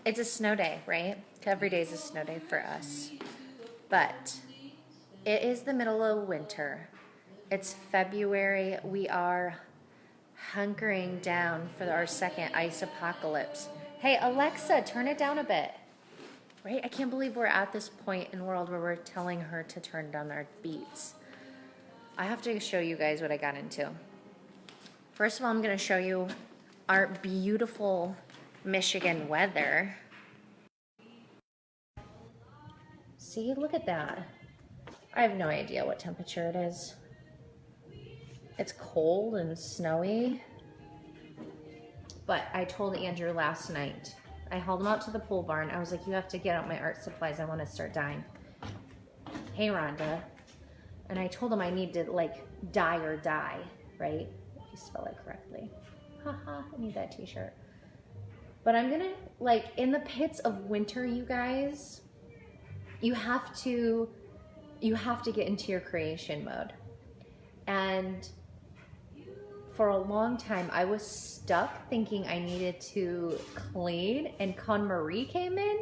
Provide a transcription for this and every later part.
It's a snow day, right? Every day is a snow day for us. But it is the middle of winter. It's February. We are hunkering down for our second ice apocalypse. Hey, Alexa, turn it down a bit. Right? I can't believe we're at this point in the world where we're telling her to turn down our beats. I have to show you guys what I got into. First of all, I'm going to show you our beautiful Michigan weather. See, look at that. I have no idea what temperature it is. It's cold and snowy. But I told Andrew last night, I hauled him out to the pool barn. I was like, you have to get out my art supplies. I want to start dyeing. Hey, Rhonda. And I told him I need to, like, dye or die, right? If you spell it correctly. Haha, I need that t-shirt. But I'm going to, like, in the pits of winter, you guys, you have to get into your creation mode. And for a long time, I was stuck thinking I needed to clean, and Con Marie came in.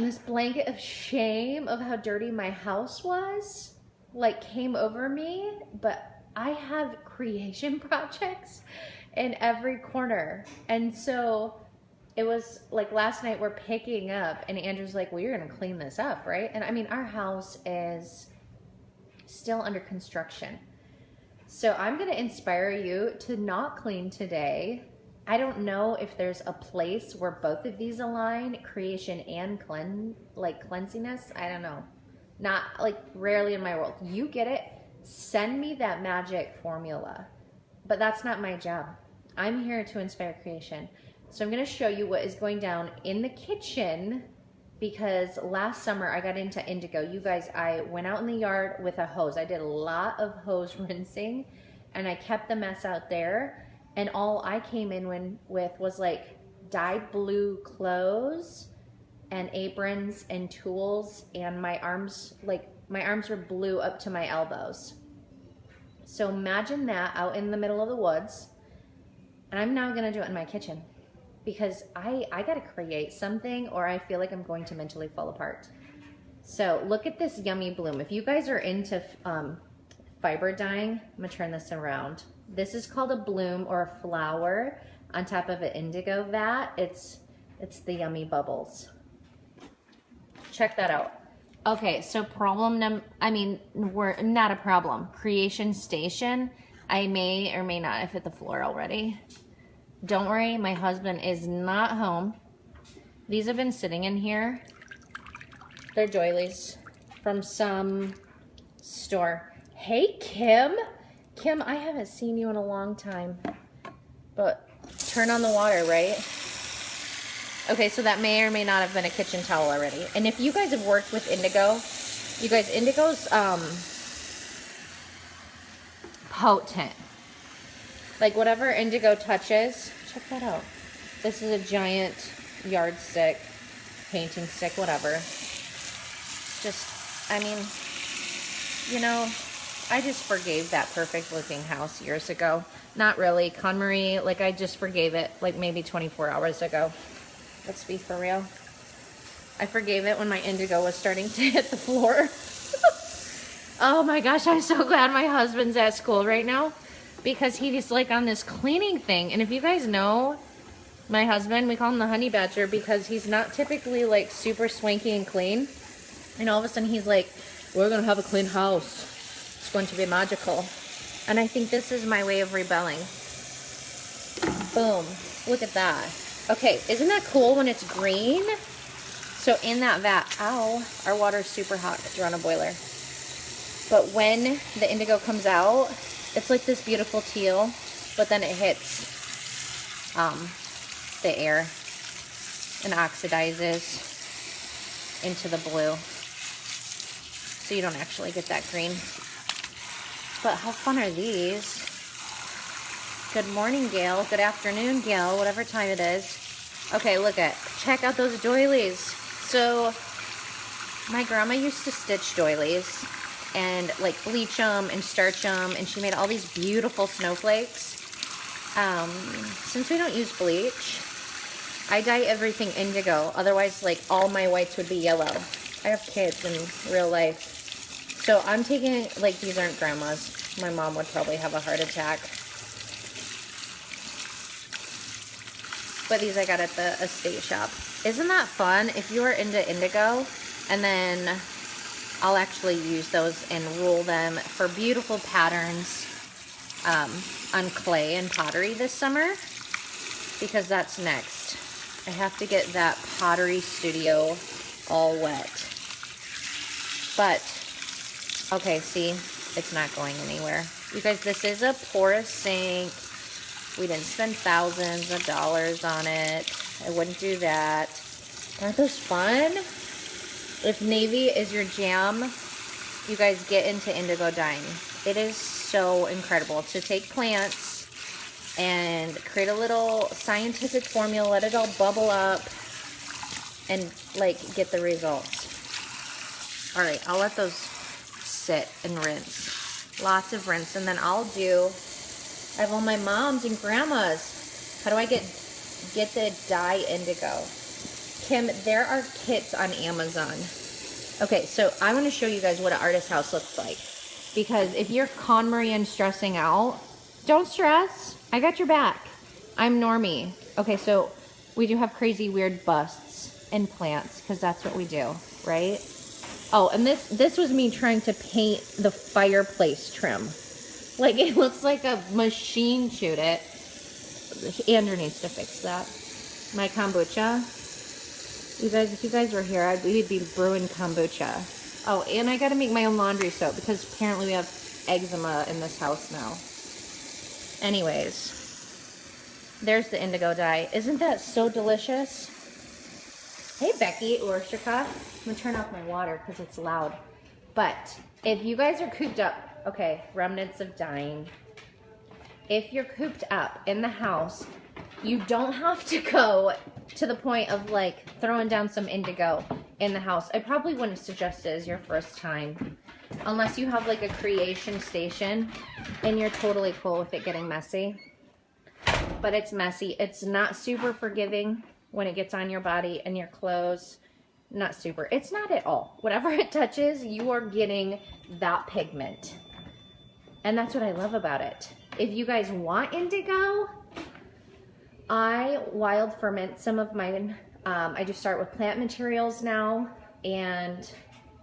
This blanket of shame of how dirty my house was, like, came over me. But I have creation projects in every corner. And so it was like last night we're picking up, and Andrew's like, well, you're going to clean this up, right? And I mean, our house is still under construction. So I'm going to inspire you to not clean today. I don't know if there's a place where both of these align, creation and cleansiness. I don't know. Not, like, rarely in my world. You get it. Send me that magic formula. But that's not my job. I'm here to inspire creation. So I'm going to show you what is going down in the kitchen, because last summer I got into Indigo. You guys, I went out in the yard with a hose. I did a lot of hose rinsing, and I kept the mess out there. And all I came in with was, like, dyed blue clothes and aprons and tools, and my arms were blue up to my elbows. So imagine that out in the middle of the woods. And I'm now going to do it in my kitchen, because I got to create something, or I feel like I'm going to mentally fall apart. So look at this yummy bloom. If you guys are into fiber dyeing, I'm going to turn this around. This is called a bloom or a flower on top of an indigo vat. It's the yummy bubbles. Check that out. Okay, so we're not a problem. Creation station. I may or may not have hit the floor already. Don't worry, my husband is not home. These have been sitting in here. They're doilies from some store. Hey, Kim. Kim, I haven't seen you in a long time. But turn on the water, right? Okay, so that may or may not have been a kitchen towel already. And if you guys have worked with Indigo, you guys, Indigo's potent. Like, whatever Indigo touches, check that out. This is a giant yardstick, painting stick, whatever. Just, I mean, you know, I just forgave that perfect looking house years ago. Not really. Con Marie, like, I just forgave it like maybe 24 hours ago. Let's be for real. I forgave it when my Indigo was starting to hit the floor. Oh my gosh, I'm so glad my husband's at school right now, because he's like on this cleaning thing. And if you guys know my husband, we call him the honey badger, because he's not typically like super swanky and clean. And all of a sudden he's like, we're going to have a clean house. It's going to be magical. And I think this is my way of rebelling. Boom. Look at that. Okay, isn't that cool when it's green? So in that vat, ow, our water's super hot because we're on a boiler. But when the indigo comes out, it's like this beautiful teal, but then it hits the air and oxidizes into the blue. So you don't actually get that green. But how fun are these? Good morning, Gail. Good afternoon, Gail, whatever time it is. Okay, check out those doilies. So my grandma used to stitch doilies and like bleach them and starch them, and she made all these beautiful snowflakes. Since we don't use bleach, I dye everything indigo. Otherwise, like, all my whites would be yellow. I have kids in real life. So I'm taking, like, these aren't grandma's. My mom would probably have a heart attack. But these I got at the estate shop. Isn't that fun? If you are into indigo, and then I'll actually use those and roll them for beautiful patterns on clay and pottery this summer, because that's next. I have to get that pottery studio all wet. But, okay, see, it's not going anywhere. You guys, this is a porous sink. We didn't spend thousands of dollars on it. I wouldn't do that. Aren't those fun? If navy is your jam, you guys get into indigo dyeing. It is so incredible to take plants and create a little scientific formula, let it all bubble up, and like get the results. All right, I'll let those sit and rinse. Lots of rinse, and then I'll do, I have all my moms and grandmas. How do I get the dye indigo? Kim, there are kits on Amazon. Okay, so I want to show you guys what an artist house looks like. Because if you're KonMari and stressing out, don't stress. I got your back. I'm Normie. Okay, so we do have crazy weird busts and plants, because that's what we do, right? Oh, and this was me trying to paint the fireplace trim. Like, it looks like a machine chewed it. Andrew needs to fix that. My kombucha. You guys, if you guys were here, we'd be brewing kombucha. Oh, and I gotta make my own laundry soap, because apparently we have eczema in this house now. Anyways, there's the indigo dye. Isn't that so delicious? Hey, Becky Orshika. I'm gonna turn off my water because it's loud. But if you guys are cooped up, okay, remnants of dyeing. If you're cooped up in the house, you don't have to go to the point of like throwing down some indigo in the house. I probably wouldn't suggest it as your first time, unless you have like a creation station and you're totally cool with it getting messy. But it's messy. It's not super forgiving when it gets on your body and your clothes. Not super. It's not at all. Whatever it touches, you are getting that pigment. And that's what I love about it. If you guys want indigo, I wild ferment some of mine. I just start with plant materials now, and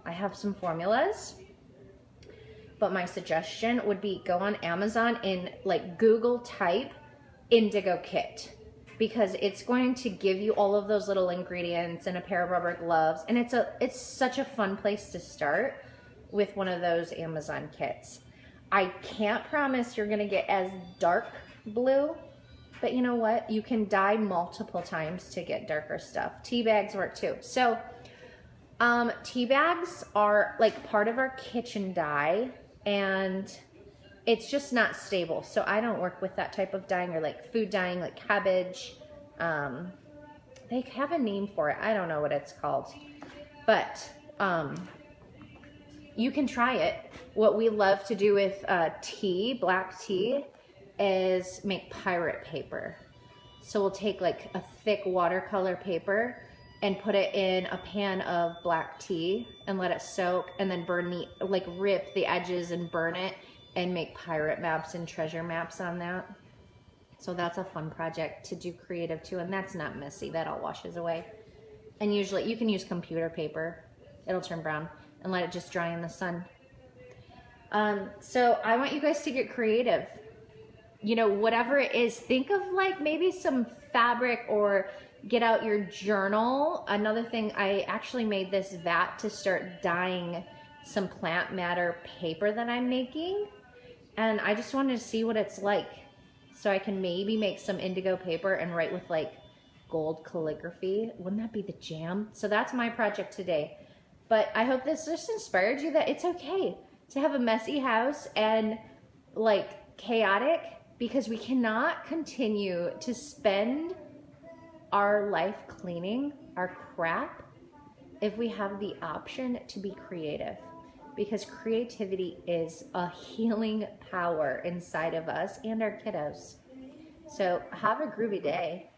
I have some formulas. But my suggestion would be go on Amazon and like Google type indigo kit, because it's going to give you all of those little ingredients and a pair of rubber gloves, and it's such a fun place to start with one of those Amazon kits. I can't promise you're gonna get as dark blue, but you know what? You can dye multiple times to get darker stuff. Tea bags work too. So tea bags are like part of our kitchen dye, and it's just not stable. So I don't work with that type of dyeing, or like food dyeing, like cabbage. They have a name for it. I don't know what it's called. But you can try it. What we love to do with tea, black tea, is make pirate paper. So we'll take like a thick watercolor paper and put it in a pan of black tea and let it soak, and then burn the, like rip the edges and burn it, and make pirate maps and treasure maps on that. So that's a fun project to do creative too, and that's not messy. That all washes away. And usually you can use computer paper. It'll turn brown, and let it just dry in the sun. So I want you guys to get creative. You know, whatever it is, think of like maybe some fabric, or get out your journal. Another thing, I actually made this vat to start dyeing some plant matter paper that I'm making. And I just wanted to see what it's like, so I can maybe make some indigo paper and write with like gold calligraphy. Wouldn't that be the jam? So that's my project today. But I hope this just inspired you that it's okay to have a messy house and like chaotic, because we cannot continue to spend our life cleaning our crap if we have the option to be creative. Because creativity is a healing power inside of us and our kiddos. So have a groovy day.